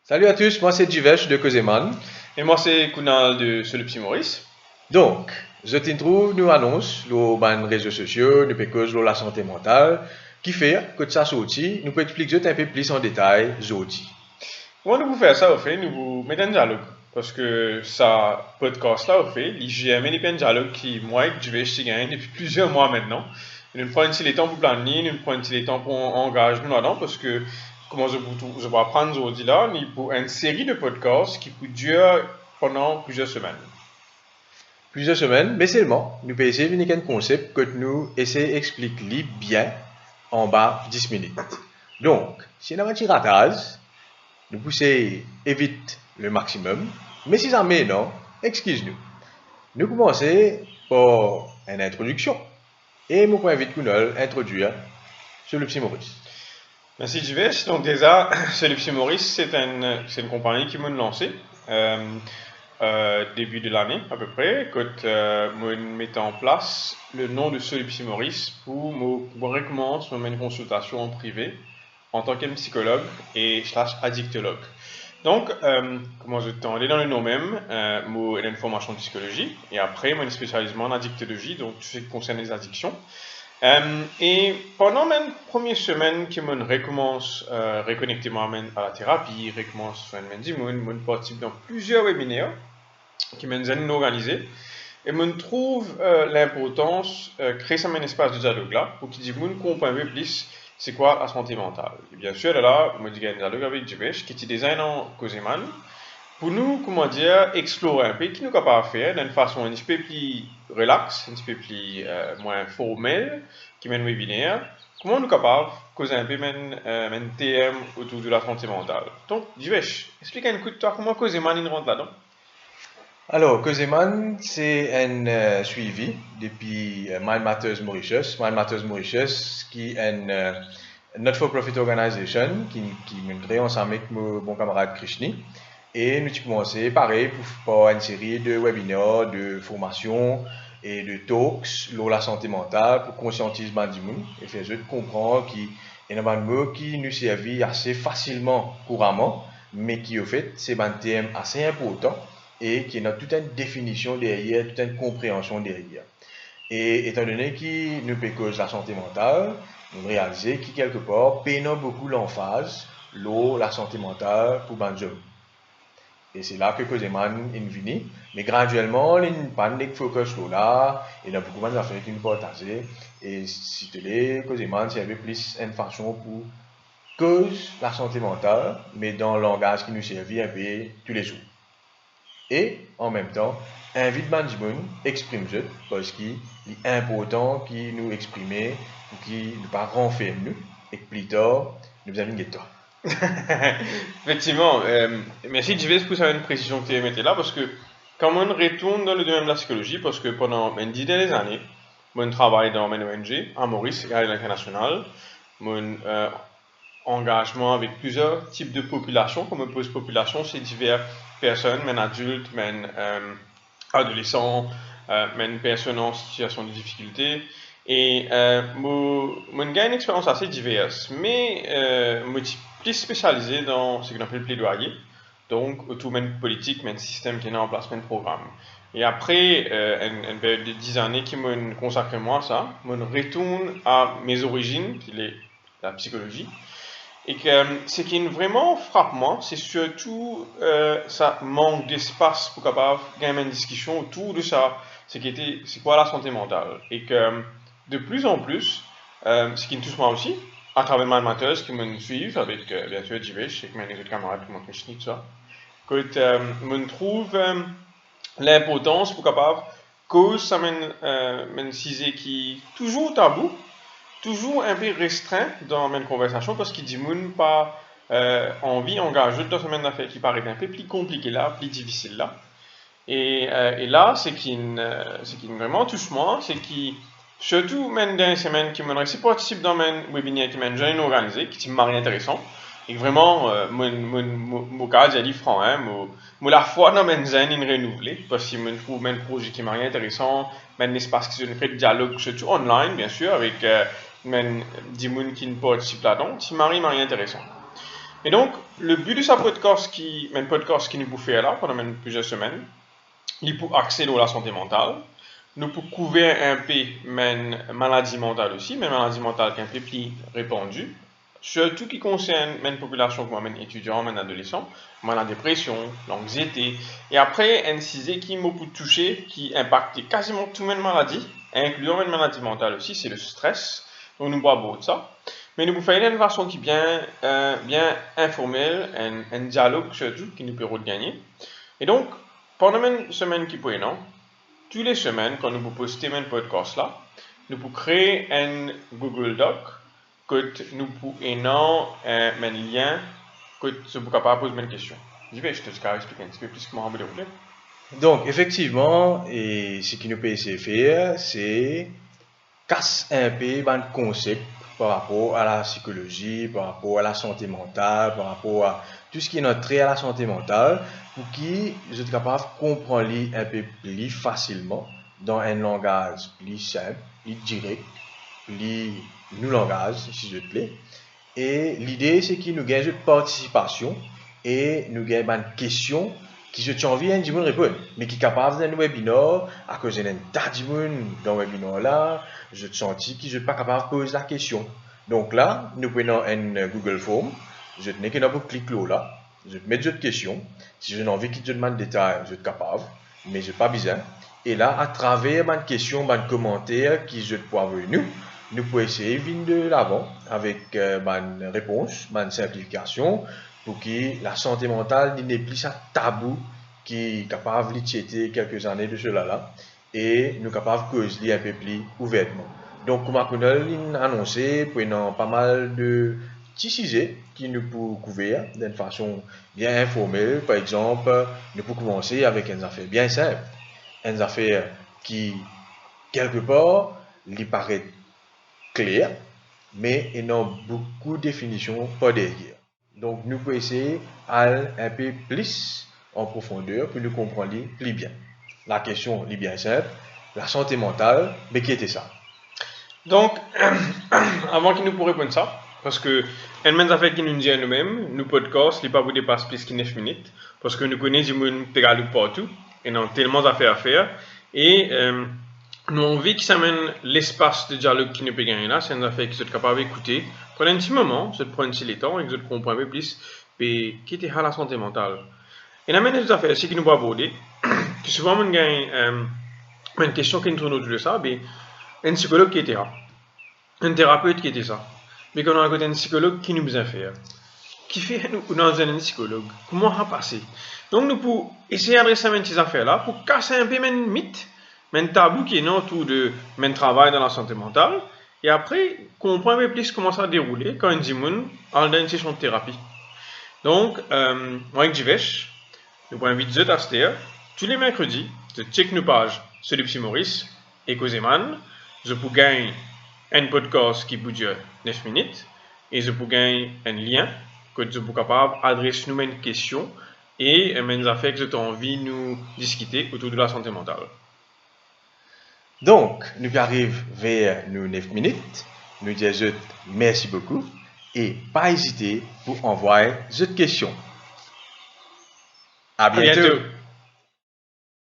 Salut à tous, moi c'est Jivesh de Kozeman. Et moi, c'est Kunal de Solipsi Maurice. Donc, je t'introuve, nous annonce sur les réseaux sociaux, nous pécose sur la santé mentale, qui fait que ça sorti, nous peut expliquer un peu plus en détail aujourd'hui. Comment nous pouvons faire ça, au fait, nous vous mettons un dialogue. Parce que ça, podcast-là, au fait, l'IGM et les dialogue qui, moi et Jivesh, gagne depuis plusieurs mois maintenant. Et nous prenons les temps pour planifier, nous prenons les temps pour engager nous là-dedans, parce que, comment je vais apprendre aujourd'hui là, ni pour une série de podcasts qui peut durer pendant plusieurs semaines. Plusieurs semaines, mais seulement, nous pouvons essayer de un concept que nous essayons d'expliquer bien en bas 10 minutes. Donc, si on a un petit ratage, nous poussons évite le maximum, mais si ça met non, excuse-nous. Nous commençons par une introduction. Et mon point vite Kunal introduire sur le Maurice. Merci Jivesh. Donc déjà, Solipsi Maurice, c'est une compagnie qui m'a lancé début de l'année à peu près, quand je mettais en place le nom de Solipsi Maurice pour me recommencer une consultation en privé en tant que psychologue et / addictologue. Donc, comment je t'en dans le nom même, moi j'ai une formation en psychologie et après moi une spécialisation en addictologie, donc tout ce qui concerne les addictions. Et pendant mes premières semaines que je recommence à reconnecter moi-même à la thérapie, recommence à je participe dans plusieurs webinaires qui m'ont organisé et je trouve l'importance de créer un espace de dialogue là pour que les gens comprennent un peu plus c'est quoi la santé mentale. Et bien sûr, là, je dis un dialogue avec Jivesh qui est design en Kozeman pour nous, comment dire, explorer un peu qui nous capable de faire d'une façon un petit peu plus relax, un petit peu plus moins formelle, qui mène webinaire. Comment nous capable de causer un peu un TM autour de la santé mentale. Donc, Jivesh, explique un coup de toi comment Kozeman rentre là-dedans. Alors, Kozeman, c'est un suivi depuis Mind Matters Mauritius. Mind Matters Mauritius, qui est une not-for-profit organisation qui me crée ensemble avec mon bon camarade Krishni. Et nous avons commencé, pareil, pour une série de webinaires, de formations et de talks sur la santé mentale pour conscientiser les gens et faire eux comprendre qu'il y a un mot qui nous servit assez facilement, couramment, mais qui, au fait, c'est un thème assez important et qui a toute une définition derrière, toute une compréhension derrière. Et étant donné qu'il nous cause la santé mentale, nous réalisons qu'il quelque part pénal beaucoup l'emphase, la santé mentale pour Banjo. Et c'est là que Kozeman est venu. Mais graduellement, il n'y a pas de focus là, il y a beaucoup d'affaires qui nous partagent. Et si tu l'es, Kozeman, c'est un peu plus une façon pour cause la santé mentale, mais dans le langage qui nous servit un peu tous les jours. Et en même temps, invite Banjimoun, exprime-je, parce qu'il est important qu'il nous exprime, pour qu'il ne pas renferme nous, et que plus tard, nous avons une toi. Effectivement, merci Jivesh pour une précision que tu as mis là, parce que quand on retourne dans le domaine de la psychologie, parce que pendant 10 dernières années, je travaille dans une ONG à Maurice, à l'international, mon engagement avec plusieurs types de populations, comme une population, c'est diverses personnes, même adultes, même adolescents, même personnes en situation de difficulté. Et j'ai une expérience assez diverse, mais je suis plus spécialisé dans ce qu'on appelle le plaidoyer, donc autour même politique, même système qui est en place, même programme. Et après une période de 10 années qui me consacre moi à ça, je retourne à mes origines, qui est la psychologie. Et que ce qui vraiment frappe moi, c'est surtout ça manque d'espace pour capable gagner une discussion autour de ça, c'est quoi la santé mentale. Et que de plus en plus, ce qui me touche moi aussi, à travers mes amateurs qui me suivent, avec bien sûr Jivesh et mes autres camarades qui m'ont tout ça, que je trouve l'importance pour capable cause ça mène qui toujours tabou, toujours un peu restreint dans mes conversations parce qu'il dit moun pas envie engager dans ce domaine d'affaires qui paraît un peu plus compliqué là, plus difficile là. Et là, ce qui vraiment touche moi, c'est qui surtout même dans les semaines qui m'ont aussi participé dans mes webinaires qui m'ont jamais organisé, qui m'a rien intéressant. Et vraiment, mon cas, j'ai dit franc, hein, la foi dans mes zen in renouvelé, parce que je trouve un projet qui m'a rien intéressant, un espace qui se fait de dialogue, surtout online, bien sûr, avec des gens qui ne participent là-dedans, qui m'a rien intéressant. Et donc, le but de ce podcast qui nous peut faire là, pendant plusieurs semaines, il pour accéder à la santé mentale, nous pour couvrir un peu une maladie mentale aussi, mais maladie mentale qui est un peu plus répandue, surtout qui concerne une population comme les étudiants, les adolescents, la dépression, l'anxiété, et après un sujet qui m'a touché, qui impacte quasiment toutes les maladies, incluant les maladies mentales aussi, c'est le stress. Donc nous parlons beaucoup de ça. Mais nous pouvons faire d'une façon qui est bien informelle, un dialogue surtout qui nous permet de gagner. Et donc, pendant une semaine qui peut non, toutes les semaines, quand nous pouvons poster un podcast là, nous pouvons créer un Google Doc que nous pouvons un lien que nous sommes capables de poser une question. Je te expliquer un petit peu plus comment on va dérouler. Donc, effectivement, et ce qui nous peut essayer de faire, c'est casser un peu le concept par rapport à la psychologie, par rapport à la santé mentale, par rapport à tout ce qui est notre trait à la santé mentale, pour qu'ils soient capables de comprendre un peu plus facilement dans un langage plus simple, plus direct, plus nous langage, si je te plaît. Et l'idée, c'est qu'ils nous gagnent de participation et nous gagnent une question qui je tiens envie de répondre, mais qui est capable d'un webinaire, à cause d'un tas de monde dans le webinaire là, je te sens que je ne suis pas capable de poser la question. Donc là, nous prenons un Google Form, je te mets que pour cliquer là, je te mets d'autres questions. Si j'ai envie que tu te demandes des détails, je suis capable, mais je n'ai pas besoin. Et là, à travers ma question, ma commentaire qui je te peux venir, nous pouvons essayer de venir de l'avant avec ma réponse, ma simplification, pour que la santé mentale n'est plus un tabou qui est capable de traiter quelques années de cela là et nous capables de causer un peu plus ouvertement. Donc, comme on a annoncé, prenons pas mal de petits sujets qui nous peuvent couvrir d'une façon bien informelle. Par exemple, nous pouvons commencer avec une affaire bien simple, une affaire qui, quelque part, lui paraît claire, mais il y a beaucoup de définitions par derrière. Donc, nous pouvons essayer d'aller un peu plus en profondeur pour nous comprendre plus bien. La question est bien simple. La santé mentale, mais qui était ça? Donc, avant qu'il nous pourrait répondre ça, parce que une affaire qui nous dit à nous-mêmes, nous podcast, il ne pas vous dépasse plus que 9 minutes, parce que nous connaissons du monde partout, et nous avons tellement d'affaires à faire, et nous avons envie que ça mène l'espace de dialogue qui nous peut gagner là, c'est une affaire qui sont capable d'écouter, prendre un petit moment, se prendre un petit temps, et que vous comprenez un peu plus, et qui était à la santé mentale. Et nous avons des affaires aussi qui nous vont aborder, que souvent on gagne une question qui nous tourne autour de ça, mais un psychologue qui était là, un thérapeute qui était ça, mais qu'on a à côté un psychologue qui nous a fait, qui fait nous dans un psychologue, comment on a passé. Donc nous pouvons essayer d'adresser ces affaires-là pour casser un peu mes mythes, mes tabous qui est autour de mon travail dans la santé mentale, et après comprendre un peu plus comment ça déroule quand on dit en une session de thérapie. Donc, moi avec Jivesh, nous pouvons inviter à tous les mercredis, de check nos pages sur le Psy Maurice et Kozeman. Je peux gagner un podcast qui dure 9 minutes et je peux gagner un lien que je peux capable d'adresser nous une question et mes affaires que j'ai envie de nous discuter autour de la santé mentale. Donc, nous arrivons vers nos 9 minutes. Nous disons merci beaucoup et pas hésiter pour envoyer cette question. À bientôt.